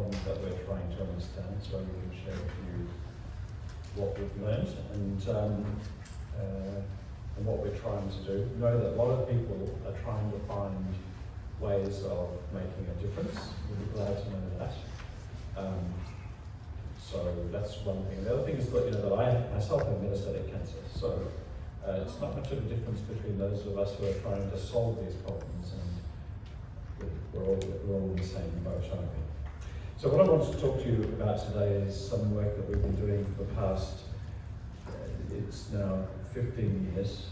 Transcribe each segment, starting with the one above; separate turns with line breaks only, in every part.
problems that we're trying to understand, so we can share with you what we've learned and what we're trying to do. Know that a lot of people are trying to find ways of making a difference. We'll be glad to know that. So that's one thing. The other thing is that, that I myself have metastatic cancer. So it's not much of a difference between those of us who are trying to solve these problems, and we're all in the same boat, aren't we? So what I want to talk to you about today is some work that we've been doing for the past, it's now 15 years,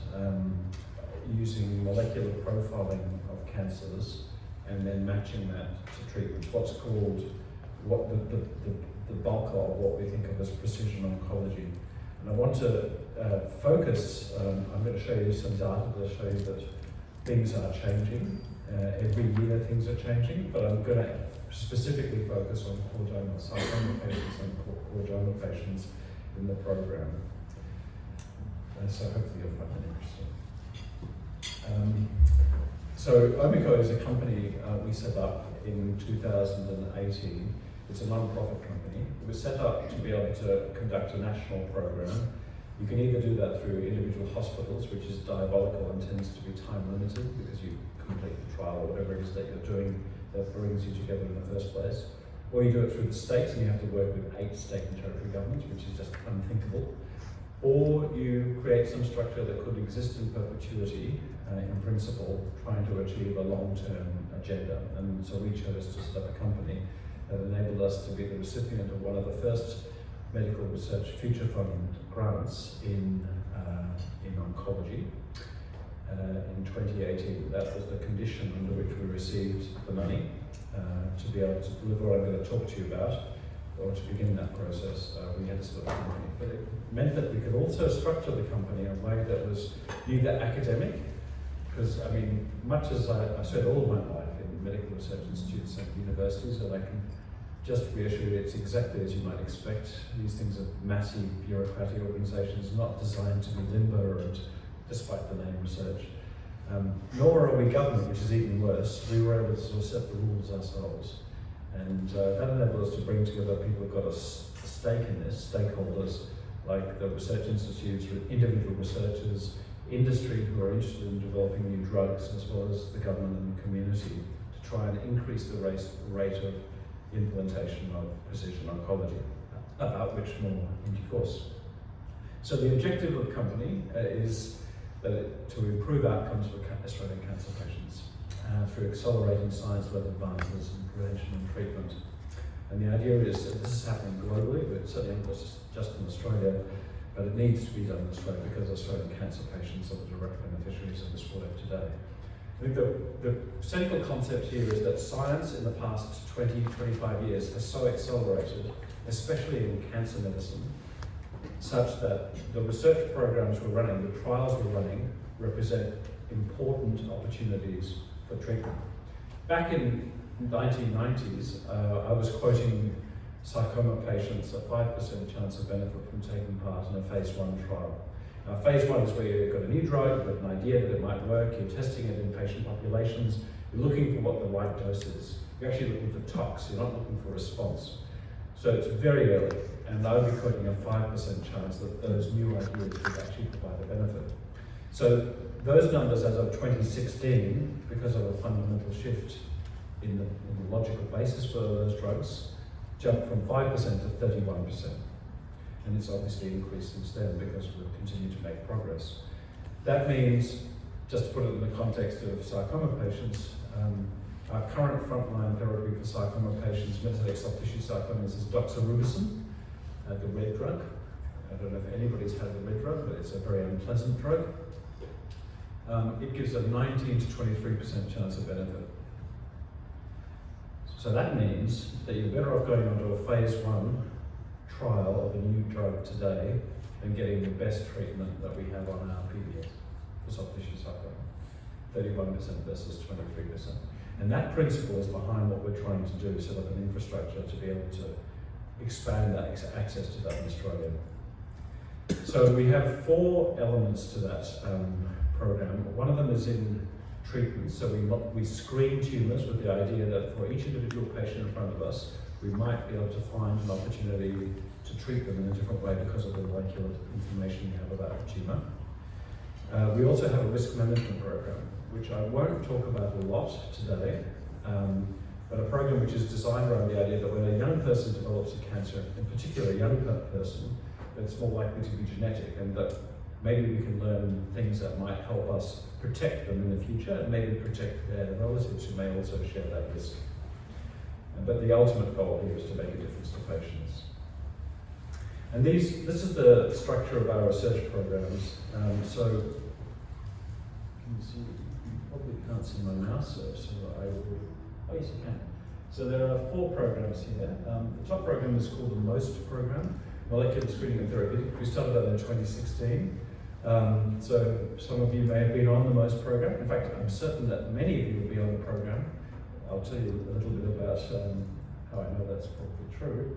using molecular profiling of cancers and then matching that to treatments. What's called the bulk of what we think of as precision oncology. And I want to focus, I'm going to show you some data that show you that things are changing. Every year things are changing, but I'm going to specifically focus on chordoma sarcoma patients and chordoma patients in the program. So hopefully you'll find that interesting. So Omico is a company we set up in 2018. It's a non-profit company. It was set up to be able to conduct a national program. You can either do that through individual hospitals, which is diabolical and tends to be time limited because you complete the trial or whatever it is that you're doing that brings you together in the first place. Or you do it through the states and you have to work with 8 state and territory governments, which is just unthinkable. Or you create some structure that could exist in perpetuity, in principle, trying to achieve a long-term agenda. And so we chose to set up a company that enabled us to be the recipient of one of the first medical research future fund grants in oncology in 2018. That was the condition under which we received the money to be able to deliver what I'm going to talk to you about, or to begin that process. We had to set up a company, but it meant that we could also structure the company in a way that was neither academic, because I mean, much as I've spent all of my life in medical research institutes and universities, and I can just reassure you it's exactly as you might expect. These things are massive bureaucratic organizations, not designed to be limber, and despite the name research. Nor are we government, which is even worse. We were able to sort of set the rules ourselves. And that enabled us to bring together people who've got a stake in this, stakeholders like the research institutes, individual researchers, industry who are interested in developing new drugs, as well as the government and the community, to try and increase the rate of implementation of precision oncology, about which more in due course. So the objective of the company is to improve outcomes for Australian cancer patients through accelerating science-led advances in prevention and treatment. And the idea is that this is happening globally, but certainly not just in Australia, but it needs to be done in Australia because Australian cancer patients are the direct beneficiaries of this work today. I think the central concept here is that science in the past 20, 25 years has so accelerated, especially in cancer medicine, such that the research programs we're running, the trials we're running, represent important opportunities for treatment. Back in the 1990s, I was quoting sarcoma patients a 5% chance of benefit from taking part in a phase 1 trial. Now, phase 1 is where you've got a new drug, you've got an idea that it might work, you're testing it in patient populations, you're looking for what the right dose is. You're actually looking for tox, you're not looking for response. So it's very early, and I would be quoting a 5% chance that those new ideas would actually provide a benefit. So those numbers as of 2016, because of a fundamental shift in the logical basis for those drugs, jumped from 5% to 31%. And it's obviously increased since then because we've continued to make progress. That means, just to put it in the context of sarcoma patients, our current frontline therapy for sarcoma patients, metastatic soft tissue sarcomas, is doxorubicin, the red drug. I don't know if anybody's had the red drug, but it's a very unpleasant drug. It gives a 19 to 23% chance of benefit. So that means that you're better off going onto a phase 1 trial of a new drug today than getting the best treatment that we have on our PBS for soft tissue sarcoma, 31% versus 23%. And that principle is behind what we're trying to do, set up an infrastructure to be able to expand that access to that in Australia. So we have 4 elements to that program. One of them is in treatment. So we screen tumours with the idea that for each individual patient in front of us, we might be able to find an opportunity to treat them in a different way because of the molecular information we have about the tumour. We also have a risk management program, which I won't talk about a lot today, but a program which is designed around the idea that when a young person develops a cancer, in particular a young person, that it's more likely to be genetic, and that maybe we can learn things that might help us protect them in the future, and maybe protect their relatives who may also share that risk. But the ultimate goal here is to make a difference to patients. And this is the structure of our research programs. So, can you see? You probably can't see my mouse, so I will. Oh yes, you can. So there are 4 programs here. The top program is called the MOST program, Molecular Screening and Therapeutics. We started that in 2016. So some of you may have been on the MOST program. In fact, I'm certain that many of you will be on the program. I'll tell you a little bit about how I know that's probably true.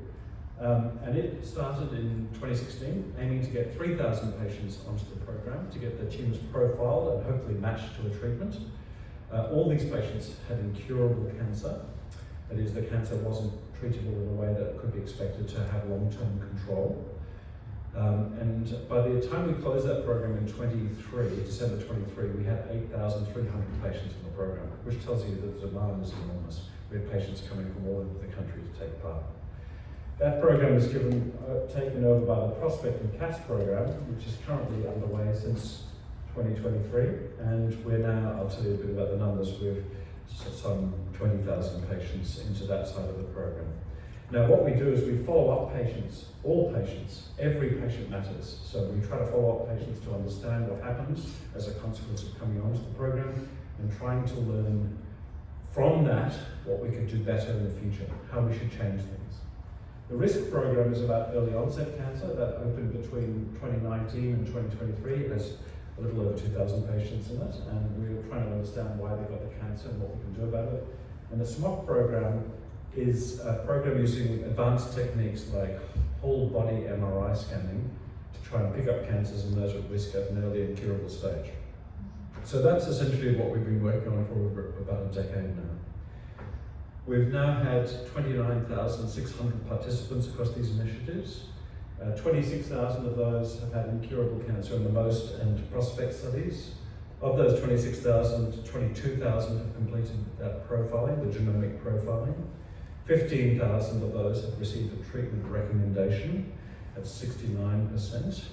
And it started in 2016, aiming to get 3,000 patients onto the program to get their tumours profiled and hopefully matched to a treatment. All these patients had incurable cancer. That is, the cancer wasn't treatable in a way that could be expected to have long-term control. And by the time we closed that program in December 23, we had 8,300 patients in the program, which tells you that the demand is enormous. We had patients coming from all over the country to take part. That program was taken over by the Prospect and CAS program, which is currently underway since 2023, and we're now, I'll tell you a bit about the numbers, with some 20,000 patients into that side of the program. Now what we do is we follow up patients, all patients, every patient matters. So we try to follow up patients to understand what happens as a consequence of coming onto the program and trying to learn from that what we could do better in the future, how we should change things. The risk program is about early onset cancer that opened between 2019 and 2023. There's a little over 2,000 patients in it, and we're trying to understand why they got the cancer and what we can do about it. And the SMOC program is a program using advanced techniques like whole body MRI scanning to try and pick up cancers and those at risk at an early and curable stage. So that's essentially what we've been working on for about a decade now. We've now had 29,600 participants across these initiatives. 26,000 of those have had incurable cancer in the MOST and Prospect studies. Of those 26,000, 22,000 have completed that profiling, the genomic profiling. 15,000 of those have received a treatment recommendation, that's 69%.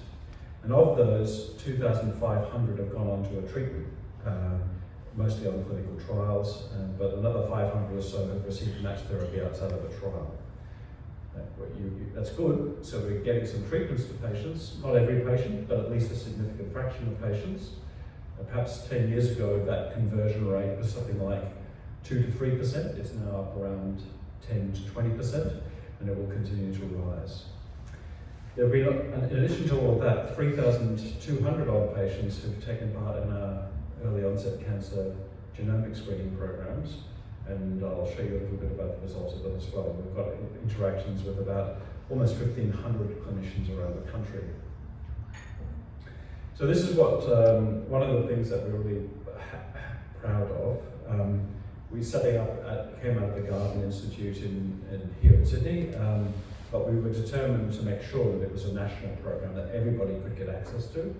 And of those, 2,500 have gone on to a treatment, mostly on clinical trials, but another 500 or so have received matched therapy outside of a trial. That's good, so we're getting some treatments to patients, not every patient, but at least a significant fraction of patients. Perhaps 10 years ago, that conversion rate was something like 2 to 3%. It's now up around 10 to 20%, and it will continue to rise. There have been, in addition to all of that, 3,200 odd patients who've taken part in our early onset cancer genomic screening programs, and I'll show you a little bit about the results of them as well. We've got interactions with about almost 1,500 clinicians around the country. So this is what one of the things that we're really proud of. We came out of the Garden Institute here in Sydney, but we were determined to make sure that it was a national program that everybody could get access to.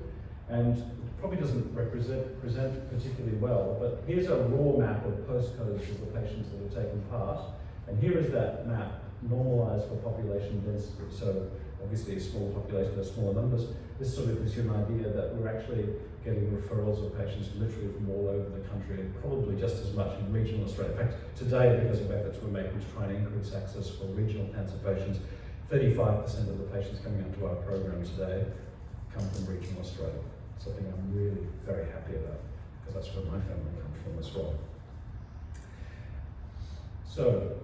And it probably doesn't present particularly well, but here's a raw map of postcodes of the patients that have taken part. And here is that map normalized for population density. So obviously a small population has smaller numbers. This sort of gives you an idea that we're actually getting referrals of patients literally from all over the country, and probably just as much in regional Australia. In fact, today, because of efforts we're making to try and increase access for regional cancer patients, 35% of the patients coming onto our program today come from regional Australia. Something I'm really very happy about, because that's where my family comes from as well. So,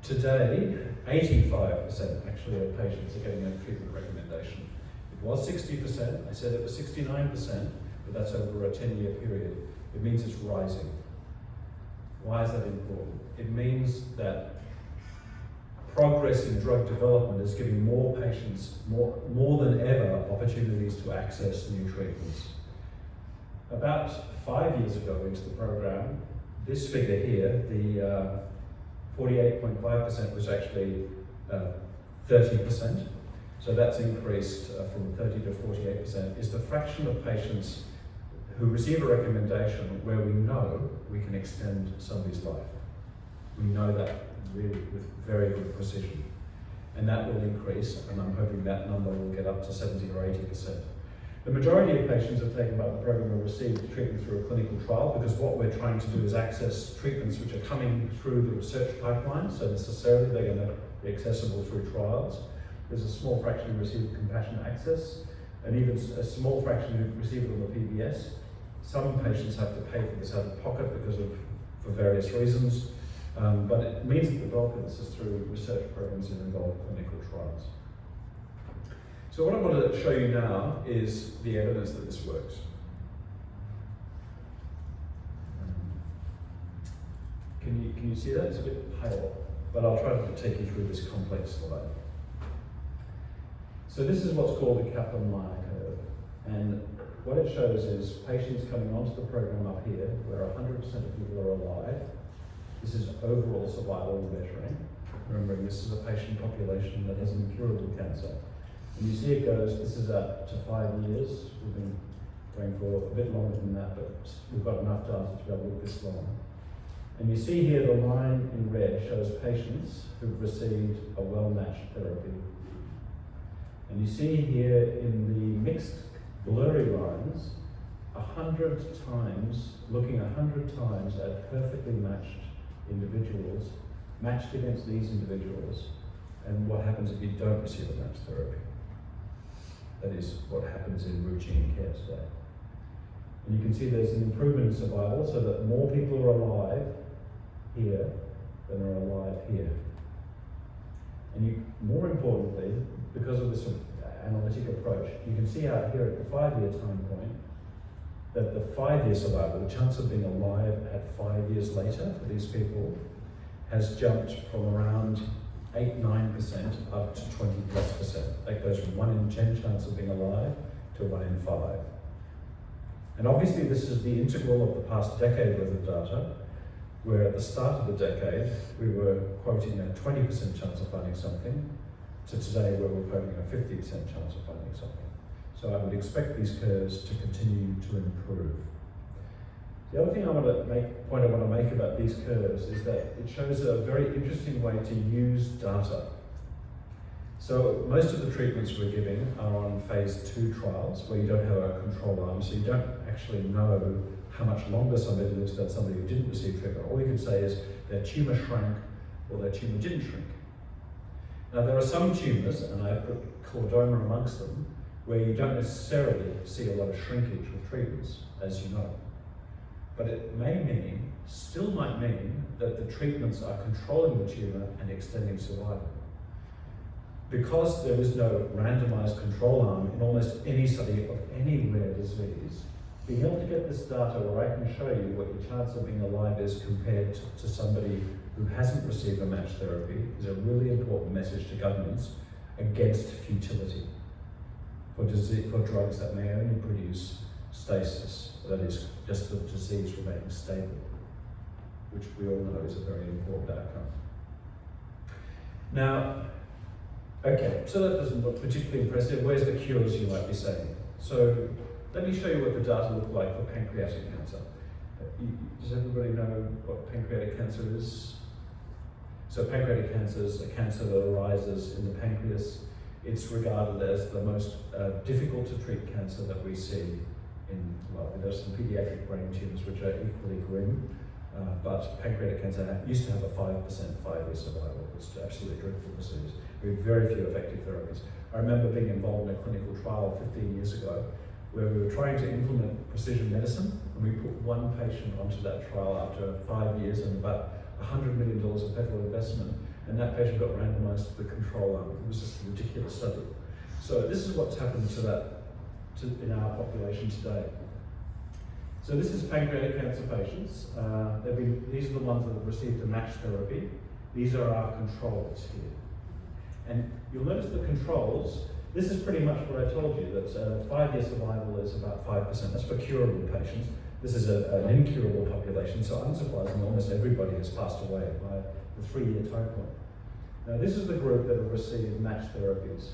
today, 85% actually of patients are getting a treatment recommendation. It was 60%, I said it was 69%, but that's over a 10-year period. It means it's rising. Why is that important? It means that progress in drug development is giving more patients, more than ever, opportunities to access new treatments. About 5 years ago into the program, this figure here, 48.5% was actually 30%. So that's increased from 30 to 48%, is the fraction of patients who receive a recommendation where we know we can extend somebody's life. We know that really with very good precision. And that will increase, and I'm hoping that number will get up to 70 or 80%. The majority of patients are taken by the program will receive treatment through a clinical trial, because what we're trying to do is access treatments which are coming through the research pipeline, so necessarily they're going to be accessible through trials. There's a small fraction who receive compassionate access, and even a small fraction who receive it on the PBS. Some patients have to pay for this out of pocket for various reasons, but it means that the bulk of this is through research programs that involve clinical trials. So what I want to show you now is the evidence that this works. Can you see that? It's a bit pale, but I'll try to take you through this complex slide. So this is what's called the Kaplan-Meier curve, and what it shows is patients coming onto the program up here, where 100% of people are alive. This is overall survival measuring. Remembering this is a patient population that has an incurable cancer. And you see it goes, this is up to 5 years. We've been going for a bit longer than that, but we've got enough data to be able to look this long. And you see here the line in red shows patients who've received a well-matched therapy. And you see here in the mixed blurry lines, 100 times, looking 100 times at perfectly matched individuals, matched against these individuals, and what happens if you don't receive a matched therapy. That is what happens in routine care today. And you can see there's an improvement in survival, so that more people are alive here than are alive here. And more importantly, because of this analytic approach, you can see out here at the 5-year time point that the 5-year survival, the chance of being alive at 5 years later for these people, has jumped from around 8-9% up to 20+%. That goes from 1 in 10 chance of being alive to 1 in 5. And obviously this is the integral of the past decade worth of data, where at the start of the decade we were quoting a 20% chance of finding something, to today where we're quoting a 50% chance of finding something. So I would expect these curves to continue to improve. The other thing I want to make about these curves is that it shows a very interesting way to use data. So most of the treatments we're giving are on phase 2 trials where you don't have a control arm, so you don't actually know how much longer somebody lives than somebody who didn't receive treatment. All you can say is their tumour shrank or their tumour didn't shrink. Now there are some tumours, and I put chordoma amongst them, where you don't necessarily see a lot of shrinkage with treatments, as you know. But it still might mean that the treatments are controlling the tumour and extending survival. Because there is no randomized control arm in almost any study of any rare disease, being able to get this data where I can show you what your chance of being alive is compared to somebody who hasn't received a matched therapy is a really important message to governments against futility for drugs that may only produce stasis, that is, just the disease remaining stable, which we all know is a very important outcome. Now, okay, so that doesn't look particularly impressive. Where's the cures, you might be saying? So let me show you what the data look like for pancreatic cancer. Does everybody know what pancreatic cancer is? So pancreatic cancer is a cancer that arises in the pancreas. It's regarded as the most difficult to treat cancer that we see there's some pediatric brain tumors which are equally grim, but pancreatic cancer used to have a 5% 5-year survival. It's an absolutely dreadful disease. We have very few effective therapies. I remember being involved in a clinical trial 15 years ago where we were trying to implement precision medicine, and we put one patient onto that trial after 5 years and about $100 million of federal investment, and that patient got randomized to the control arm. It was just a ridiculous study. So this is what's happened in our population today. So this is pancreatic cancer patients. These are the ones that have received a matched therapy. These are our controls here. And you'll notice the controls, this is pretty much what I told you, that 5-year survival is about 5%. That's for curable patients. This is an incurable population, so unsurprisingly, almost everybody has passed away by the 3-year time point. Now, this is the group that have received matched therapies.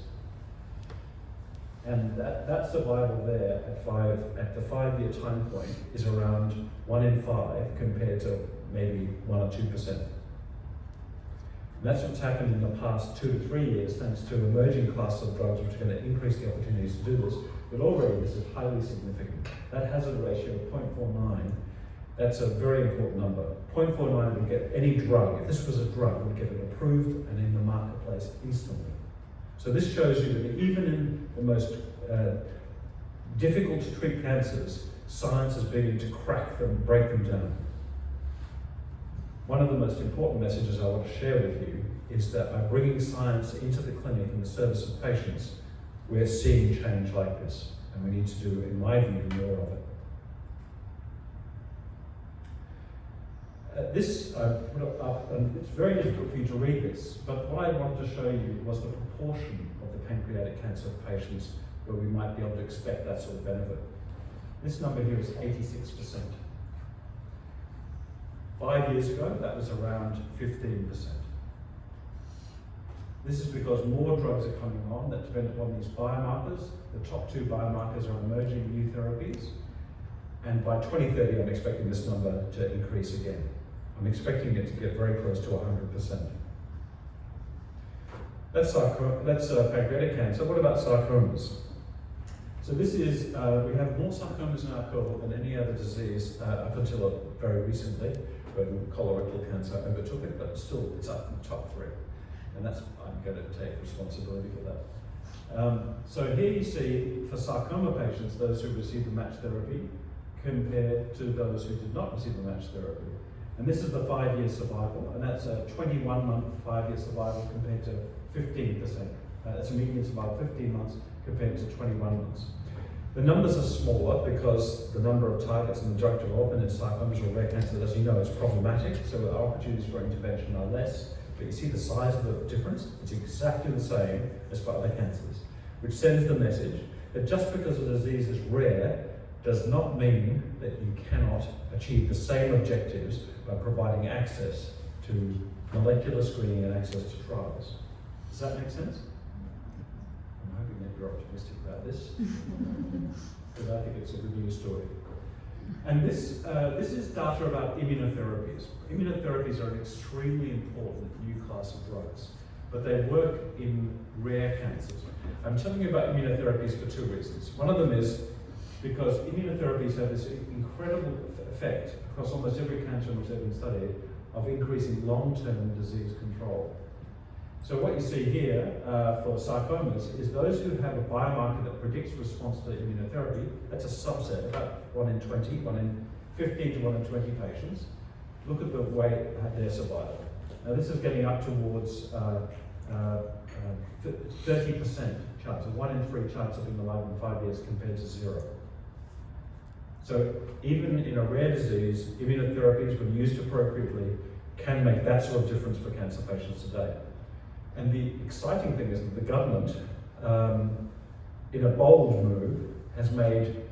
And that survival there at the 5-year time point is around 1 in 5 compared to maybe 1 or 2%. And that's what's happened in the past 2 to 3 years, thanks to emerging classes of drugs which are going to increase the opportunities to do this. But already this is highly significant. That hazard ratio of 0.49, that's a very important number. 0.49 would get any drug, if this was a drug, would get it approved and in the marketplace instantly. So this shows you that even in the most difficult to treat cancers, science is beginning to crack them, break them down. One of the most important messages I want to share with you is that by bringing science into the clinic in the service of patients, we're seeing change like this, and we need to do, in my view, more of it. This I put up, and it's very difficult for you to read this, but what I wanted to show you was the proportion of the pancreatic cancer patients where we might be able to expect that sort of benefit. This number here is 86%. 5 years ago, that was around 15%. This is because more drugs are coming on that depend upon these biomarkers. The top 2 biomarkers are emerging new therapies. And by 2030, I'm expecting this number to increase again. I'm expecting it to get very close to 100%. That's pancreatic cancer. What about sarcomas? So this is, we have more sarcomas in our cohort than any other disease up until very recently, when colorectal cancer overtook it, but still it's up in the top 3. And that's, I'm going to take responsibility for that. So here you see, for sarcoma patients, those who received a matched therapy compared to those who did not receive a matched therapy. And this is the 5-year survival, and that's a 21-month 5-year survival compared to 15%. That's a median survival, 15 months compared to 21 months. The numbers are smaller because the number of targets in the drug development in sarcomas or rare cancer, as you know, is problematic, so our opportunities for intervention are less. But you see the size of the difference? It's exactly the same as for other cancers, which sends the message that just because a disease is rare does not mean that you cannot achieve the same objectives by providing access to molecular screening and access to trials. Does that make sense? I'm hoping that you're optimistic about this, because I think it's a good news story. And this is data about immunotherapies. Immunotherapies are an extremely important new class of drugs, but they work in rare cancers. I'm telling you about immunotherapies for 2 reasons. One of them is because immunotherapies have this incredible effect across almost every cancer in which they've been studied of increasing long-term disease control. So what you see here for sarcomas is those who have a biomarker that predicts response to immunotherapy. That's a subset, about 1 in 20, 1 in 15 to 1 in 20 patients. Look at the way their survival. Now this is getting up towards 30% chance, a 1 in 3 chance of being alive in 5 years compared to 0. So even in a rare disease, immunotherapies, when used appropriately, can make that sort of difference for cancer patients today. And the exciting thing is that the government, in a bold move, has made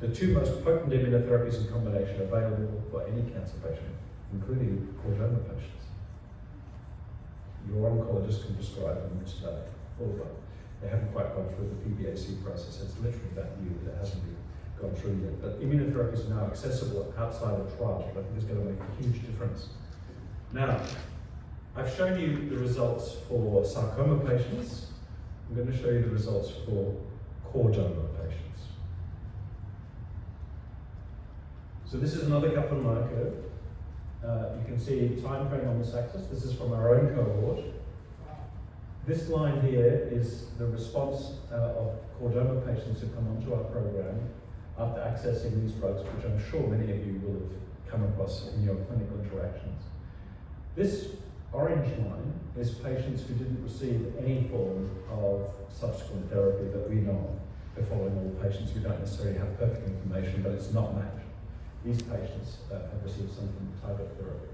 the 2 most potent immunotherapies in combination available for any cancer patient, including chordoma patients. Your oncologist can prescribe them today, all of them. They haven't quite gone through the PBAC process. It's literally that new that hasn't been gone through yet. But immunotherapies are now accessible outside of trials, which I think is going to make a huge difference. Now, I've shown you the results for sarcoma patients. I'm going to show you the results for chordoma patients. So this is another Kaplan-Meier curve. You can see time frame on this axis. This is from our own cohort. This line here is the response of chordoma patients who come onto our program after accessing these drugs, which I'm sure many of you will have come across in your clinical interactions. This orange line is patients who didn't receive any form of subsequent therapy that we know of. We're following all patients who don't necessarily have perfect information, but it's not matched. These patients have received some type of therapy.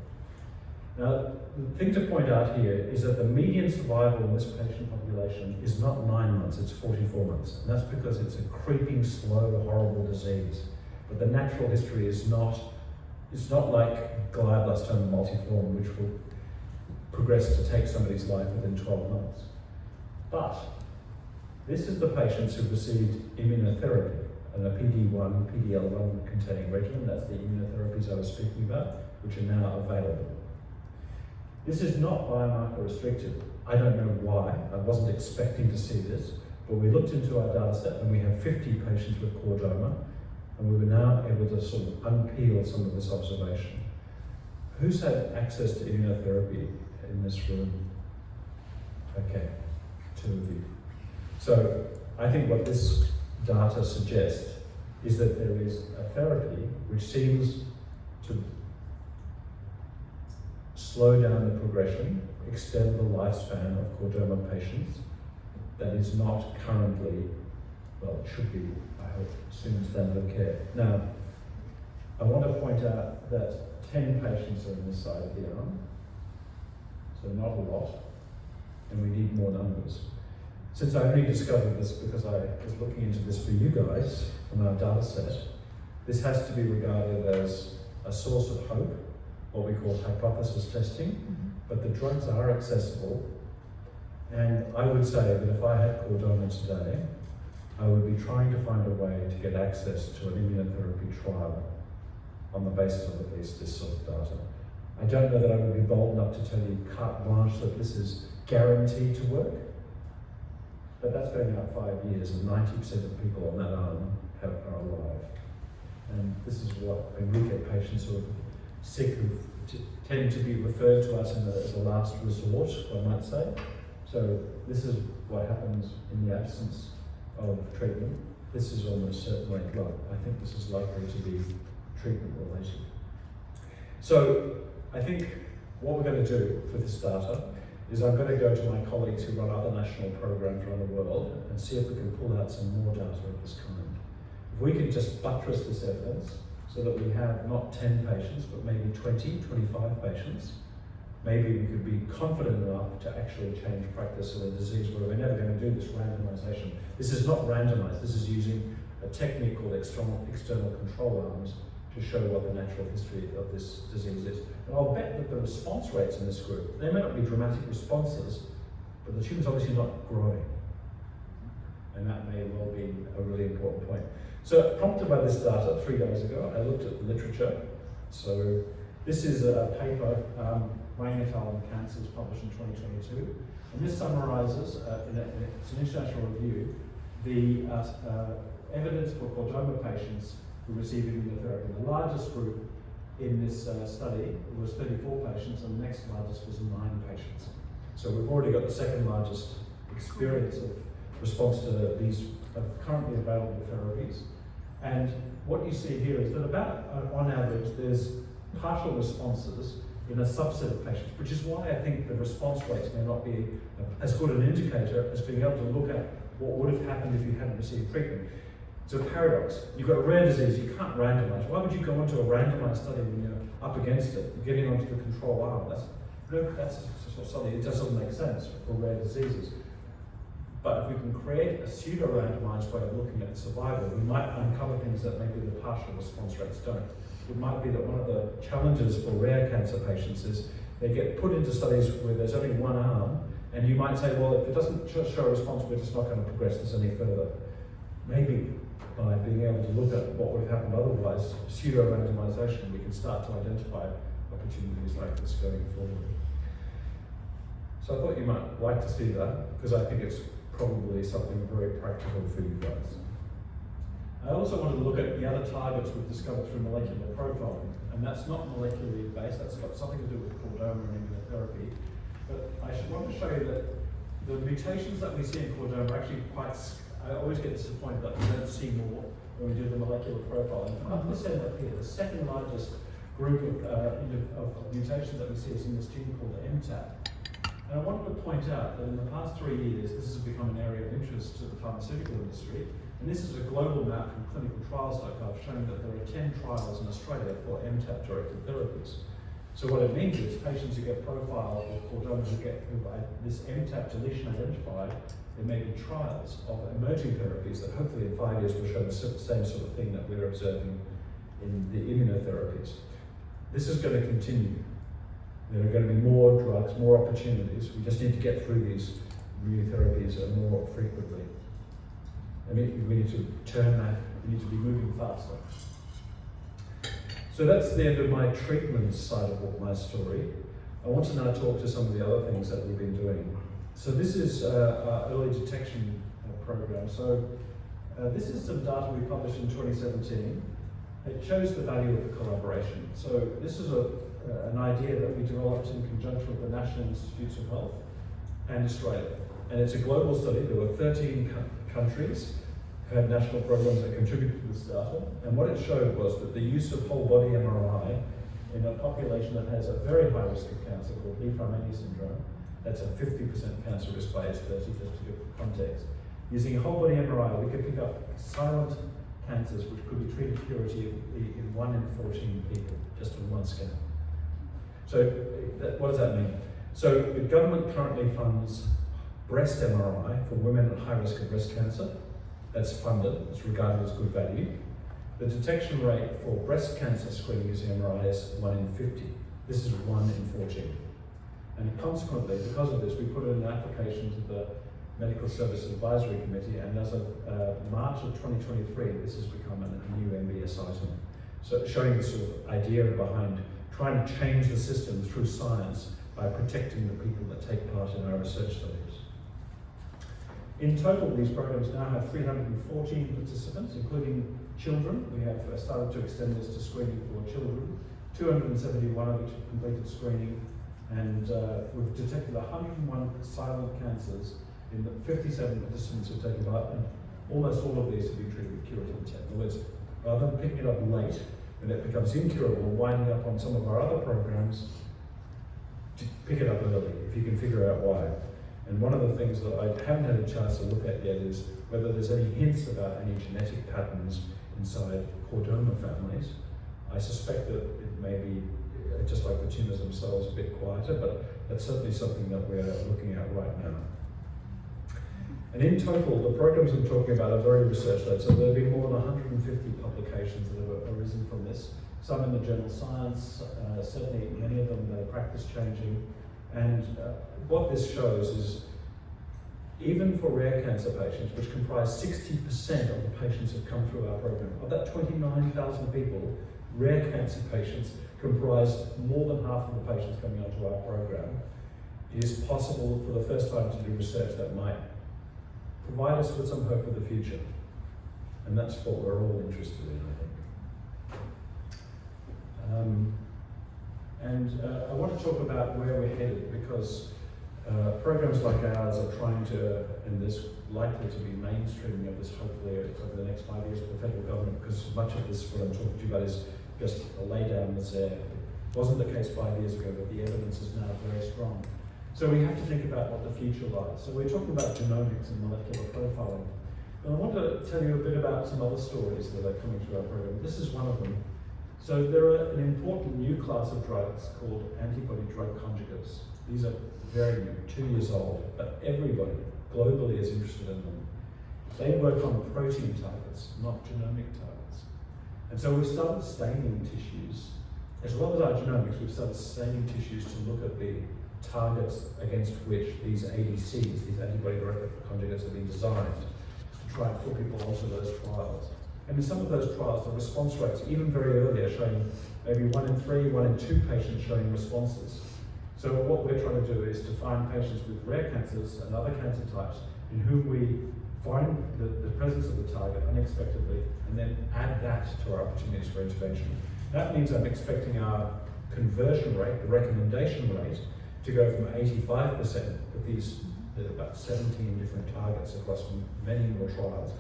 Now, the thing to point out here is that the median survival in this patient population is not 9 months, it's 44 months. And that's because it's a creeping, slow, horrible disease. But the natural history is not, it's not like glioblastoma multiforme, which will progress to take somebody's life within 12 months. But this is the patients who've received immunotherapy and a PD-1, PD-L1 containing regimen. That's the immunotherapies I was speaking about, which are now available. This is not biomarker restricted. I don't know why. I wasn't expecting to see this, but we looked into our data set and we have 50 patients with chordoma, and we were now able to sort of unpeel some of this observation. Who's had access to immunotherapy in this room? Okay, 2 of you. So I think what this data suggests is that there is a therapy which seems to slow down the progression, extend the lifespan of chordoma patients that is not currently, well, it should be, I hope, soon standard of care. Now, I want to point out that 10 patients are on this side of the arm, so not a lot, and we need more numbers. Since I only discovered this because I was looking into this for you guys from our data set, this has to be regarded as a source of hope, what we call hypothesis testing, but the drugs are accessible. And I would say that if I had chordoma today, I would be trying to find a way to get access to an immunotherapy trial on the basis of at least this sort of data. I don't know that I would be bold enough to tell you carte blanche that this is guaranteed to work, but that's going out 5 years and 90% of people on that arm are alive. And this is what, when we get patients who are sick who tend to be referred to us as a last resort, I might say. So this is what happens in the absence of treatment. This is almost certainly, well, I think this is likely to be treatment related. So I think what we're going to do for this data is I'm going to go to my colleagues who run other national programs around the world and see if we can pull out some more data of this kind. If we can just buttress this evidence so that we have not 10 patients, but maybe 20, 25 patients, maybe we could be confident enough to actually change practice in a disease where we're never going to do this randomization. This is not randomized, this is using a technique called external control arms to show what the natural history of this disease is. And I'll bet that the response rates in this group, they may not be dramatic responses, but the tumour's obviously not growing. And that may well be a really important point. So prompted by this data 3 days ago, I looked at the literature. So this is a paper, Wang et al. In Cancers, published in 2022. And this summarizes, it's an international review, the evidence for chordoma patients who receive immunotherapy. The largest group in this study was 34 patients, and the next largest was 9 patients. So we've already got the second largest experience of response to these currently available therapies. And what you see here is that about, on average, there's partial responses in a subset of patients, which is why I think the response rates may not be as good an indicator as being able to look at what would have happened if you hadn't received treatment. It's a paradox. You've got a rare disease, you can't randomize. Why would you go into a randomized study when you're up against it, you're getting onto the control arm? That's something, it doesn't make sense for rare diseases. But if we can create a pseudo-randomized way of looking at survival, we might uncover things that maybe the partial response rates don't. It might be that one of the challenges for rare cancer patients is they get put into studies where there's only one arm, and you might say, well, if it doesn't show a response, we're just not going to progress this any further. Maybe by being able to look at what would have happened otherwise, pseudo-randomization, we can start to identify opportunities like this going forward. So I thought you might like to see that, because I think it's probably something very practical for you guys. I also wanted to look at the other targets we've discovered through molecular profiling, and that's not molecularly based, that's got something to do with chordoma and immunotherapy. But I want to show you that the mutations that we see in chordoma are actually quite, I always get disappointed that we don't see more when we do the molecular profiling. Up this end up here, the second largest group of mutations that we see is in this gene called MTAP. And I wanted to point out that in the past 3 years, this has become an area of interest to the pharmaceutical industry. And this is a global map from clinicaltrials.gov showing that there are 10 trials in Australia for MTAP-directed therapies. So what it means is patients who get profiled with chordoma who get this MTAP deletion identified, there may be trials of emerging therapies that hopefully in 5 years will show the same sort of thing that we're observing in the immunotherapies. This is going to continue. There are going to be more drugs, more opportunities. We just need to get through these new therapies more frequently. I mean, we need to turn that, we need to be moving faster. So that's the end of my treatment side of my story. I want to now talk to some of the other things that we've been doing. So this is our early detection program. So this is some data we published in 2017. It shows the value of collaboration. So this is an idea that we developed in conjunction with the National Institutes of Health and Australia. And it's a global study. There were 13 countries who had national programs that contributed to this data. And what it showed was that the use of whole body MRI in a population that has a very high risk of cancer called Nephromania syndrome, that's a 50% cancer risk by age 30, just to give context. Using a whole body MRI, we could pick up silent cancers which could be treated curatively in 1 in 14 people, just in one scan. So what does that mean? So the government currently funds breast MRI for women at high risk of breast cancer. That's funded, it's regarded as good value. The detection rate for breast cancer screening using MRI is 1 in 50. This is 1 in 14. And consequently, because of this, we put in an application to the Medical Services Advisory Committee, and as of March of 2023, this has become a new MBS item. So showing the sort of idea behind trying to change the system through science by protecting the people that take part in our research studies. In total, these programs now have 314 participants, including children. We have started to extend this to screening for children. 271 of which have completed screening, and we've detected 101 silent cancers in the 57 participants who've taken part, and almost all of these have been treated with curative intent. In other words, rather than picking it up late and it becomes incurable and winding up on some of our other programs, to pick it up early if you can figure out why. And one of the things that I haven't had a chance to look at yet is whether there's any hints about any genetic patterns inside chordoma families. I suspect that it may be, just like the tumours themselves, a bit quieter, but that's certainly something that we're looking at right now. And in total, the programs I'm talking about are very research-led, so there have been more than 150 publications that have arisen from this, some in the journal Science, certainly many of them that are practice-changing. And what this shows is, even for rare cancer patients, which comprise 60% of the patients who have come through our program, of that 29,000 people, rare cancer patients comprise more than half of the patients coming onto our program. It is possible for the first time to do research that might provide us with some hope for the future. And that's what we're all interested in, I think. I want to talk about where we're headed, because programs like ours are trying to, and there's likely to be mainstreaming of this hopefully over the next 5 years with the federal government, because much of this, what I'm talking to you about, is just a laydown that's there. It wasn't the case 5 years ago, but the evidence is now very strong. So we have to think about what the future lies. So we're talking about genomics and molecular profiling. And I want to tell you a bit about some other stories that are coming through our program. This is one of them. So there are an important new class of drugs called antibody-drug conjugates. These are very new, 2 years old, but everybody globally is interested in them. They work on protein targets, not genomic targets. And so we've started staining tissues. As well as our genomics, we've started staining tissues to look at the targets against which these ADCs, these antibody-drug conjugates, have been designed to try and put people onto those trials. And in some of those trials, the response rates, even very early, are showing maybe 1 in 3, 1 in 2 patients showing responses. So what we're trying to do is to find patients with rare cancers and other cancer types in whom we find the presence of the target unexpectedly, and then add that to our opportunities for intervention. That means I'm expecting our conversion rate, the recommendation rate, to go from 85% of these, there are about 17 different targets across many more trials.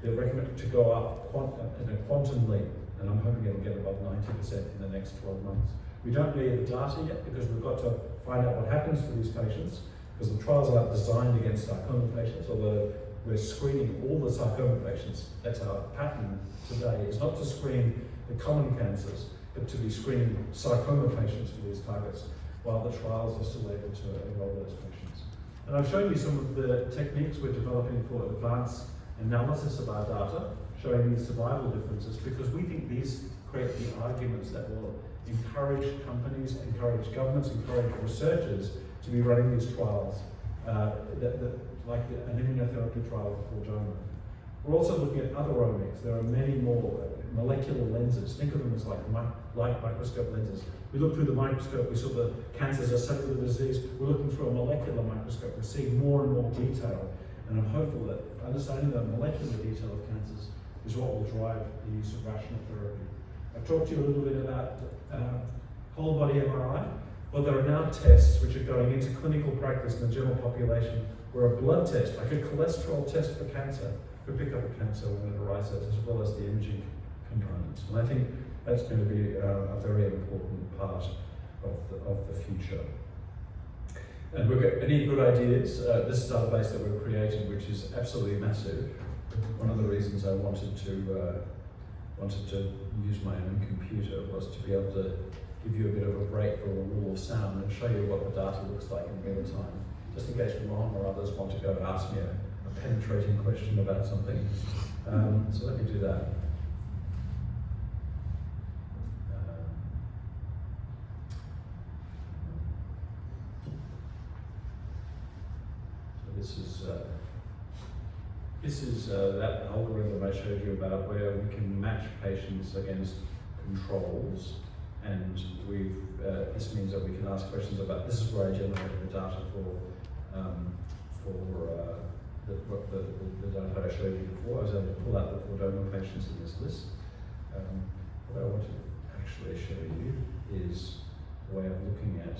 They're recommended to go up in a quantum leap, and I'm hoping it'll get above 90% in the next 12 months. We don't need the data yet, because we've got to find out what happens to these patients, because the trials aren't designed against sarcoma patients, although we're screening all the sarcoma patients. That's our pattern today. It's not to screen the common cancers, but to be screening sarcoma patients for these targets, while the trials are still able to enroll those patients. And I've shown you some of the techniques we're developing for advanced analysis of our data, showing these survival differences, because we think these create the arguments that will encourage companies, encourage governments, encourage researchers to be running these trials, like an immunotherapy trial for chordoma. We're also looking at other omics. There are many more molecular lenses. Think of them as like light microscope lenses. We look through the microscope, we saw the cancers are cellular disease. We're looking through a molecular microscope. We're seeing more and more detail. And I'm hopeful that understanding the molecular detail of cancers is what will drive the use of rational therapy. I've talked to you a little bit about whole body MRI. Well, there are now tests which are going into clinical practice in the general population where a blood test, like a cholesterol test for cancer, could pick up a cancer when it arises, as well as the imaging components. And I think that's going to be a very important part of the future. And we've got any good ideas. This database that we're creating, which is absolutely massive. One of the reasons I wanted to use my own computer was to be able to give you a bit of a break from a rule of sound and show you what the data looks like in real time, just in case Ron or others want to go and ask me a penetrating question about something. So let me do that. This is that algorithm I showed you about where we can match patients against controls, and this means that we can ask questions about. This is where I generated the data for the data I showed you before. I was able to pull out the chordoma patients in this list. What I want to actually show you is a way of looking at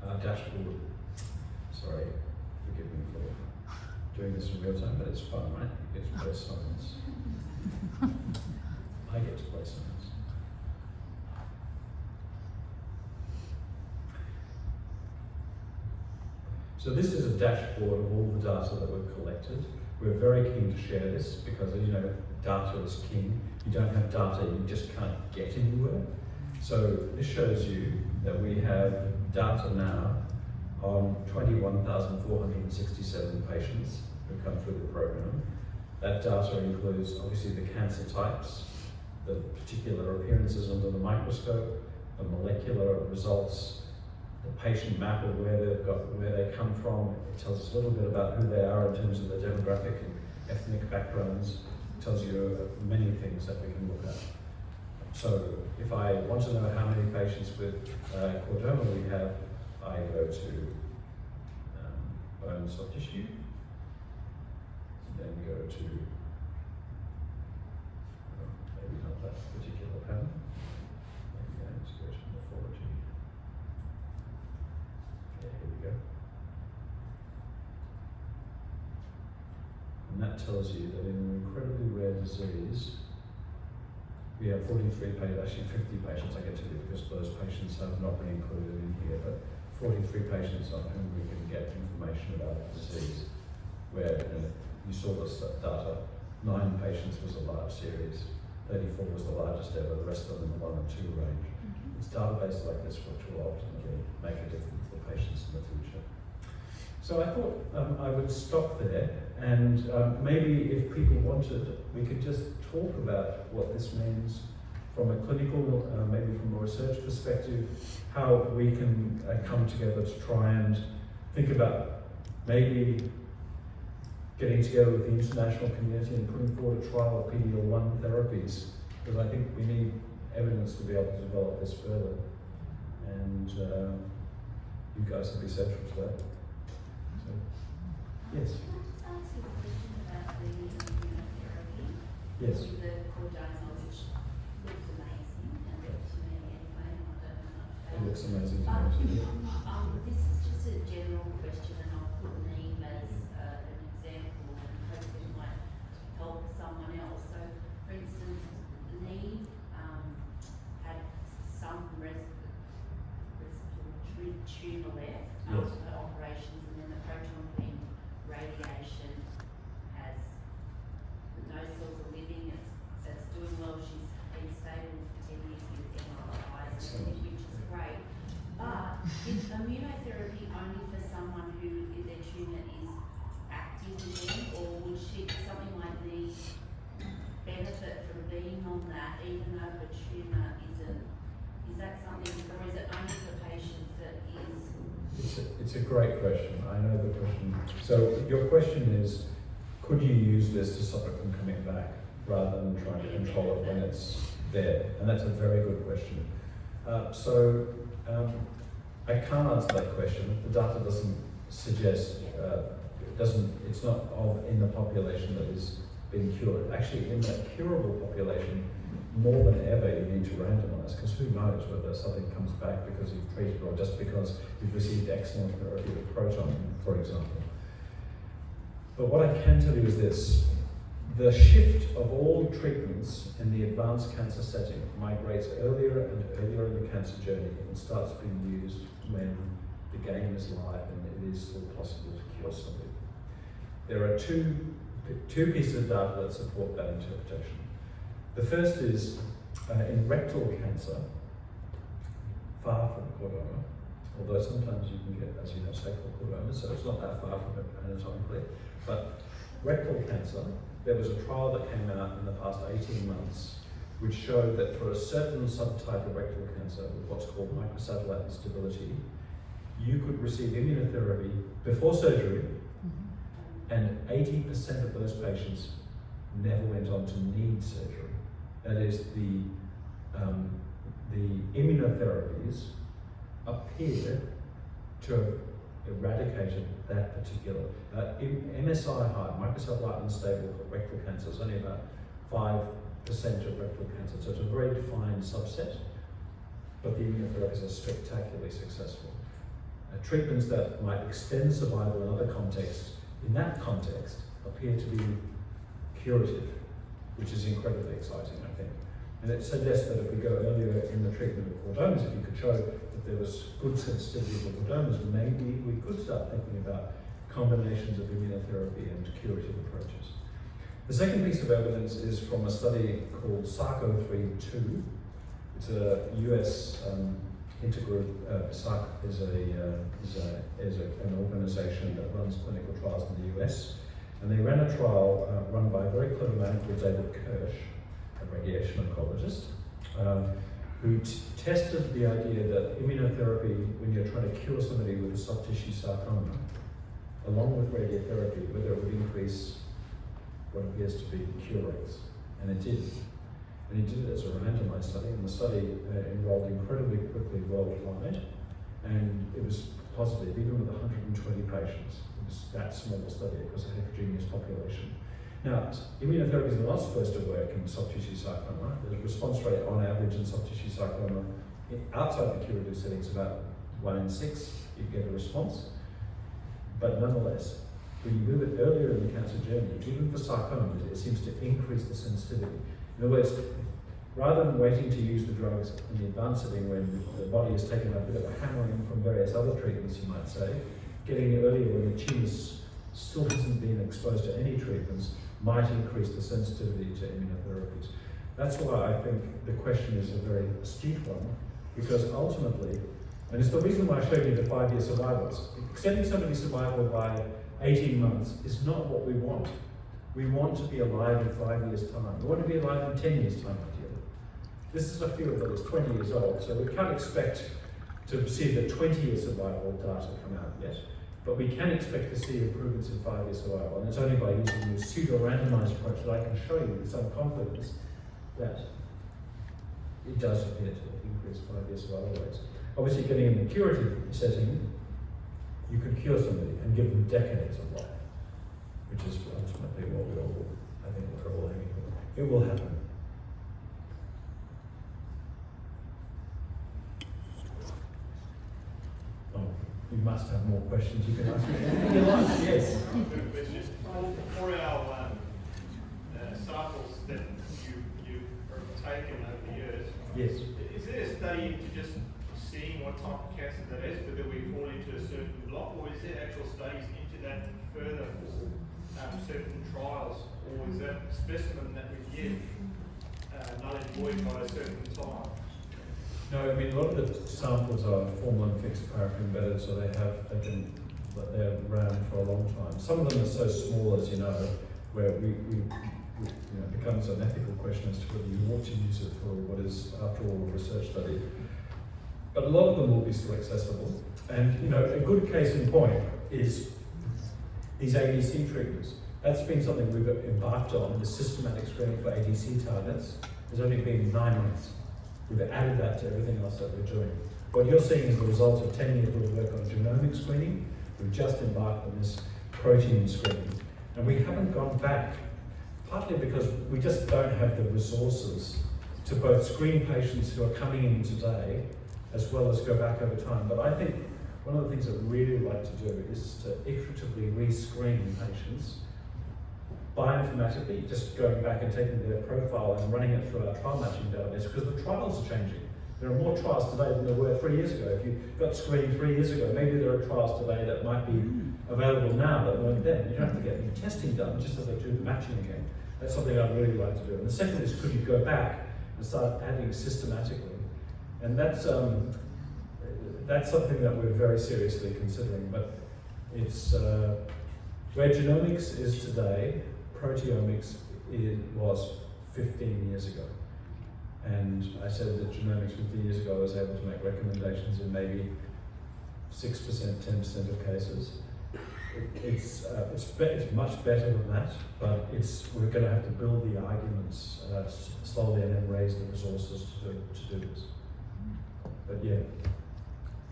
our dashboard. Sorry, forgive me for doing this in real time, but it's fun, right? You get to play science. I get to play science. So this is a dashboard of all the data that we've collected. We're very keen to share this because, as you know, data is king. You don't have data, you just can't get anywhere. So this shows you that we have data now on 21,467 patients who come through the program. That data includes obviously the cancer types, the particular appearances under the microscope, the molecular results, the patient map of where they come from. It tells us a little bit about who they are in terms of their demographic and ethnic backgrounds. It tells you many things that we can look at. So if I want to know how many patients with chordoma we have, I go to bone soft tissue, then go to, maybe not that particular panel, maybe I need to go to morphology. Yeah, here we go. And that tells you that in an incredibly rare disease, we have 43 patients, actually 50 patients I get to do because those patients have not been included in here, but 43 patients on whom we can get information about the disease, where you saw this data, 9 patients was a large series, 34 was the largest ever, the rest of them in the 1 and 2 range. It's databases like this which will ultimately make a difference for patients in the future. So I thought I would stop there, and maybe if people wanted, we could just talk about what this means from a clinical, maybe from a research perspective, how we can come together to try and think about maybe getting together with the international community and putting forward a trial of PD-L1 therapies, because I think we need evidence to be able to develop this further. And you guys will be central to that. So, yes?
Can I just ask you a question about the immunotherapy?
Yes.
With the chordoma, which looks amazing, and to me anyway, I don't know.
It looks amazing to me too.
This is just a general question, and I'll put Neve as an example, and hopefully it might help someone else. So, for instance, Neve had some respiratory tumour left after her operations, and then the proton beam radiation has no cells are living, it's doing well, she's been stable for 10 years with MRIs, which is great. But is immunotherapy only for someone who their tumour is active again, or would she, something like Neve, benefit from being on that, even though the tumour isn't? Is that something, or is it only for patients that is?
It's a great question. I know the question. So your question is, could you use this to stop it from coming back rather than trying to control it when it's there? And that's a very good question. I can't answer that question. The data doesn't suggest, it's not in the population that is being cured. Actually, in that curable population, more than ever, you need to randomize, because who knows whether something comes back because you've treated or just because you've received excellent therapy with proton, for example. But what I can tell you is this: the shift of all treatments in the advanced cancer setting migrates earlier and earlier in the cancer journey and starts being used when the game is live and it is still possible to cure somebody. There are two pieces of data that support that interpretation. The first is in rectal cancer, far from chordoma, although sometimes you can get, as you know, sacral chordoma, so it's not that far from it anatomically. But rectal cancer, there was a trial that came out in the past 18 months which showed that for a certain subtype of rectal cancer with what's called microsatellite instability, you could receive immunotherapy before surgery, and 80% of those patients never went on to need surgery. That is, the immunotherapies appear to have eradicated that particular MSI high, microsatellite unstable rectal cancer is only about 5% of rectal cancer, so it's a very defined subset, but the immunotherapies are spectacularly successful. Treatments that might extend survival in other contexts, in that context, appear to be curative, which is incredibly exciting, I think. And it suggests that if we go earlier in the treatment of chordomas, if you could show that there was good sensitivity for chordomas, maybe we could start thinking about combinations of immunotherapy and curative approaches. The second piece of evidence is from a study called SARCO-3-2. It's a US intergroup. SARC is an organization that runs clinical trials in the US. And they ran a trial run by a very clever man called David Kirsch, a radiation oncologist, who tested the idea that immunotherapy, when you're trying to cure somebody with a soft tissue sarcoma, along with radiotherapy, whether it would increase what appears to be cure rates. And it did. And he did it as a randomized study, and the study enrolled incredibly quickly worldwide, and it was positive, even with 120 patients. It was that small a study across a heterogeneous population. Now, immunotherapies are not supposed to work in soft tissue sarcoma. The response rate on average in soft tissue sarcoma outside the curative setting is about 1 in 6, you get a response. But nonetheless, when you move it earlier in the cancer journey, even for sarcoma, it seems to increase the sensitivity. In other words, rather than waiting to use the drugs in the advanced setting when the body has taken a bit of a hammering from various other treatments, you might say, getting it earlier when the tumour still hasn't been exposed to any treatments might increase the sensitivity to immunotherapies. That's why I think the question is a very astute one, because ultimately, and it's the reason why I showed you the 5-year survivals, extending somebody's survival by 18 months is not what we want. We want to be alive in 5 years' time. We want to be alive in 10 years' time, ideally. This is a field that is 20 years old, so we can't expect to see the 20-year survival data come out yet. But we can expect to see improvements in 5-year survival, and it's only by using the pseudo-randomized approach that I can show you with some confidence that it does appear to increase 5-year survival rates. Obviously, getting in the curative setting, you can cure somebody and give them decades of life, which is ultimately what we all, I think, we're all aiming for. It will happen. Oh, you must have more questions you can ask me. Yes.
For our samples that you've taken over the years,
Yes.
is there a study into just seeing what type of cancer that is, whether we fall into a certain block, or is there actual studies into that further for certain trials, or is that specimen that we give null and void by a certain time?
No, I mean, a lot of the samples are formalin fixed paraffin embedded, so they're around for a long time. Some of them are so small, as you know, where we it becomes an ethical question as to whether you want to use it for what is, after all, a research study. But a lot of them will be still accessible. And a good case in point is these ADC treatments. That's been something we've embarked on, the systematic screening for ADC targets. It's only been 9 months. We've added that to everything else that we're doing. What you're seeing is the result of 10 years of work on genomic screening. We've just embarked on this protein screening. And we haven't gone back, partly because we just don't have the resources to both screen patients who are coming in today, as well as go back over time. But I think one of the things that we really like to do is to iteratively re-screen patients bioinformatically, just going back and taking their profile and running it through our trial matching database, because the trials are changing. There are more trials today than there were 3 years ago. If you got screened 3 years ago, maybe there are trials today that might be available now that weren't then. You don't have to get any testing done, just as they do the matching again. That's something I'd really like to do. And the second is, could you go back and start adding systematically? And that's something that we're very seriously considering. But it's where genomics is today, proteomics was 15 years ago. And I said that genomics 15 years ago I was able to make recommendations in maybe 6%, 10% of cases. It's much better than that, but we're going to have to build the arguments slowly and then raise the resources to do this. But yeah.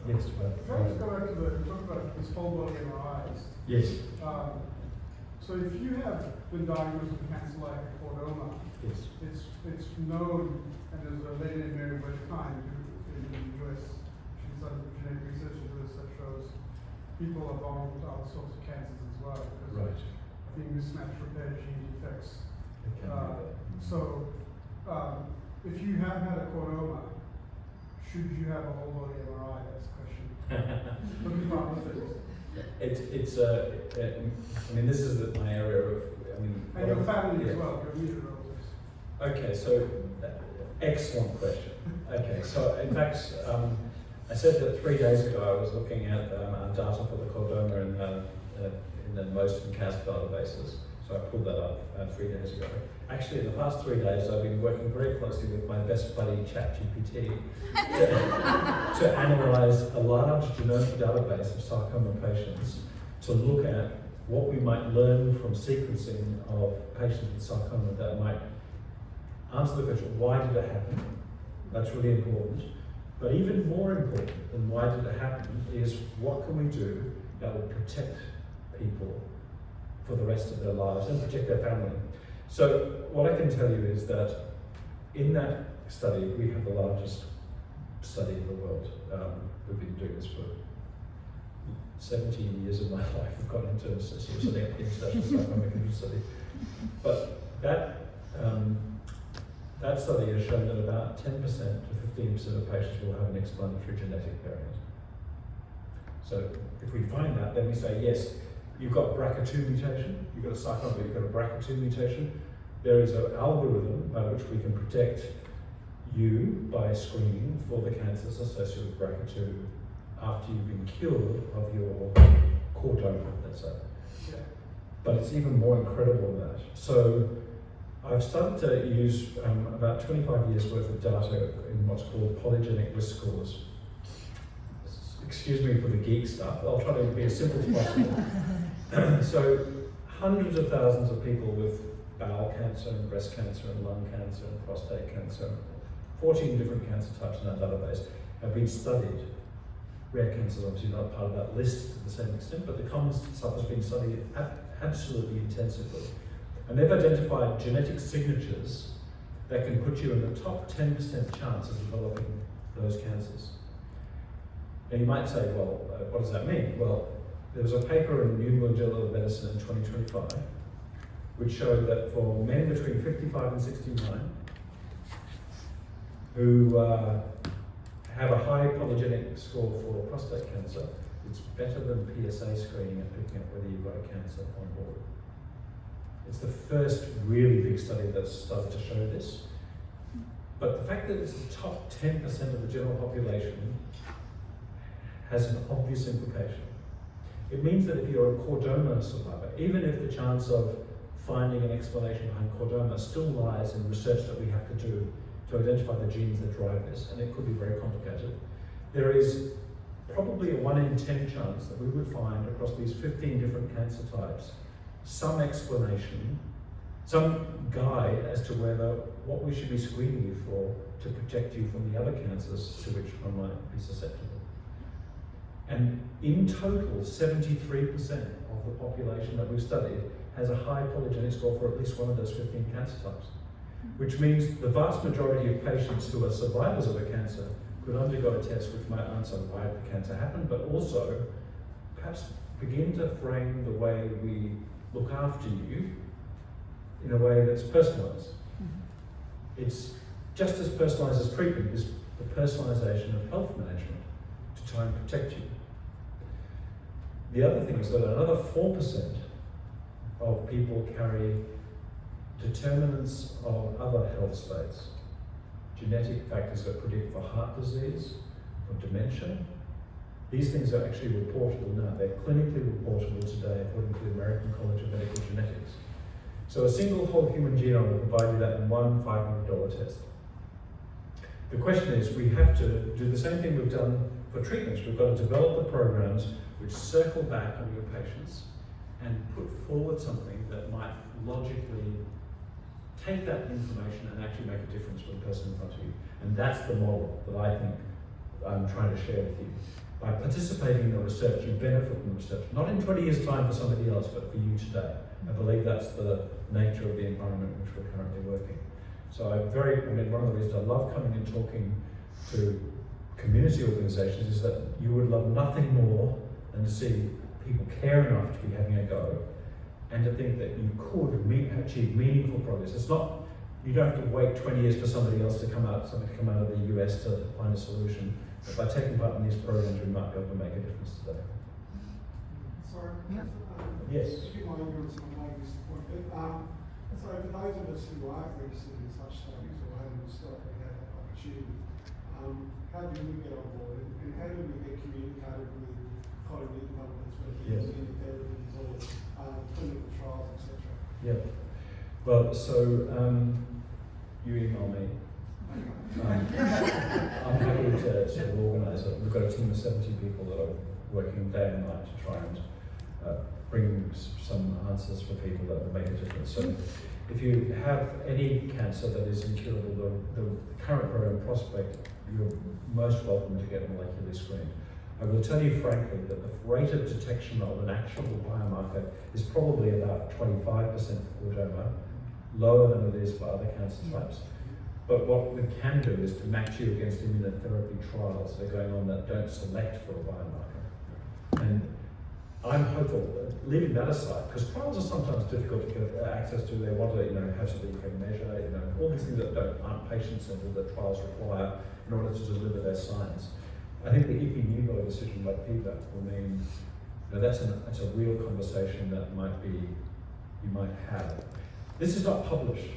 Yes,
Can I just go back to talk about this whole body MRIs?
Yes.
So if you have been diagnosed with cancer like a chordoma,
Yes.
it's known, and there's a lady named Mary Wedekine in the US, she's done genetic research into this that shows people are vulnerable to other sorts of cancers as well. Because
Right.
I think mismatch repair gene defects.
It can be
If you have had a chordoma, should you have a whole body MRI? That's the question. Looking for other things.
I mean, this is my area of,
And your family
yeah.
as well, your immediate relatives.
Okay, so excellent question. Okay, so in fact, I said that 3 days ago I was looking at our data for the chordoma in the most and CAS databases. So I pulled that up 3 days ago. Actually, in the past 3 days, I've been working very closely with my best buddy, ChatGPT, to analyze a large genomic database of sarcoma patients to look at what we might learn from sequencing of patients with sarcoma that might answer the question, why did it happen? That's really important. But even more important than why did it happen is what can we do that will protect people for the rest of their lives and protect their family. So what I can tell you is that in that study, we have the largest study in the world. We've been doing this for 17 years of my life. I've got into sort of setting up the international sarcoma community study. But that study has shown that about 10% to 15% of patients will have an explanatory genetic variant. So if we find that, then we say, yes, you've got BRCA2 mutation, you've got a sarcoma, you've got a BRCA2 mutation. There is an algorithm by which we can protect you by screening for the cancers associated with BRCA2 after you've been cured of your chordoma, let's say.
Yeah.
But it's even more incredible than that. So I've started to use about 25 years worth of data in what's called polygenic risk scores. Excuse me for the geek stuff, I'll try to be as simple as possible. So hundreds of thousands of people with bowel cancer and breast cancer and lung cancer and prostate cancer, 14 different cancer types in our database have been studied. Rare cancers obviously not part of that list to the same extent, but the common stuff has been studied absolutely intensively. And they've identified genetic signatures that can put you in the top 10% chance of developing those cancers. And you might say, well, what does that mean? Well, there was a paper in the New England Journal of Medicine in 2025 which showed that for men between 55 and 69 who have a high polygenic score for prostate cancer, it's better than PSA screening at picking up whether you've got a cancer on board. It's the first really big study that's started to show this. But the fact that it's the top 10% of the general population has an obvious implication. It means that if you're a chordoma survivor, even if the chance of finding an explanation behind chordoma still lies in research that we have to do to identify the genes that drive this, and it could be very complicated. There is probably a 1 in 10 chance that we would find across these 15 different cancer types some explanation, some guide as to whether what we should be screening you for to protect you from the other cancers to which one might be susceptible. And in total, 73% of the population that we've studied has a high polygenic score for at least one of those 15 cancer types, which means the vast majority of patients who are survivors of a cancer could undergo a test which might answer why the cancer happened, but also perhaps begin to frame the way we look after you in a way that's personalised. It's just as personalised as treatment is the personalisation of health management to try and protect you. The other thing is that another 4% of people carry determinants of other health states, genetic factors that predict for heart disease, for dementia. These things are actually reportable now. They're clinically reportable today according to the American College of Medical Genetics. So a single whole human genome will provide you that in one $500 test. The question is, we have to do the same thing we've done for treatments. We've got to develop the programs which circle back on your patients and put forward something that might logically take that information and actually make a difference for the person in front of you. And that's the model that I think I'm trying to share with you. By participating in the research, you benefit from the research. Not in 20 years' time for somebody else, but for you today. I believe that's the nature of the environment in which we're currently working. So one of the reasons I love coming and talking to community organisations is that you would love nothing more than to see people care enough to be having a go and to think that you could achieve meaningful progress. It's not, you don't have to wait 20 years for somebody else to come out of the US to find a solution. But by taking part in these programs, we might be able to make a difference today.
Sorry,
Yes.
if you mind going to my latest point, but so for those of us who are registered in such studies or haven't historically had that opportunity, how do we get on board and how do we get communicated with cognitive developments, whether it's in therapies or clinical trials, etc.?
Yeah. Well, so you email me. I'm happy to sort of organise it. We've got a team of 70 people that are working day and night to try and bring some answers for people that will make a difference. So if you have any cancer that is incurable, the current program Prospect, you're most welcome to get molecularly screened. I will tell you frankly that the rate of detection of an actionable biomarker is probably about 25% for chordoma, lower than it is for other cancer types. But what we can do is to match you against immunotherapy trials that are going on that don't select for a biomarker. And I'm hopeful, leaving that aside, because trials are sometimes difficult to get access to. They want to, have something you can measure, all these things that aren't patient-centered that trials require in order to deliver their science. I think the Ipi-Nivo decision by Peter will mean that's a real conversation that you might have. This is not published.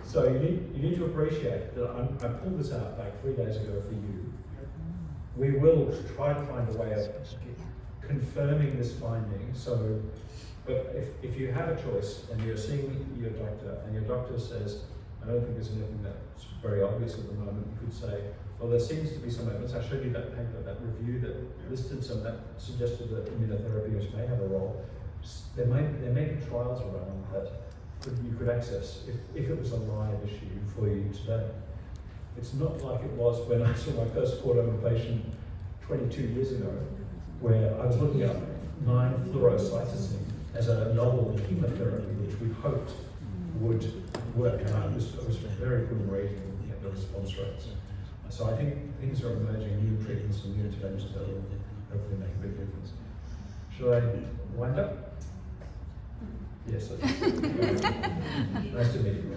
So you need to appreciate that I pulled this out like 3 days ago for you. We will try to find a way of confirming this finding. So, but if you have a choice and you're seeing your doctor and your doctor says, I don't think there's anything that's very obvious at the moment, you could say, well, there seems to be some evidence. I showed you that paper, that review that listed some that suggested that immunotherapies may have a role. There may be trials around that you could access if it was a live issue for you today. It's not like it was when I saw my first chordoma patient 22 years ago, where I was looking at 9-fluorocytosine as a novel chemotherapy, which we hoped would work. And it was very good reading looking at the response rates. So I think things are emerging, new treatments and new interventions that will hopefully make a big difference. Should I wind up? Yes. Nice to meet you.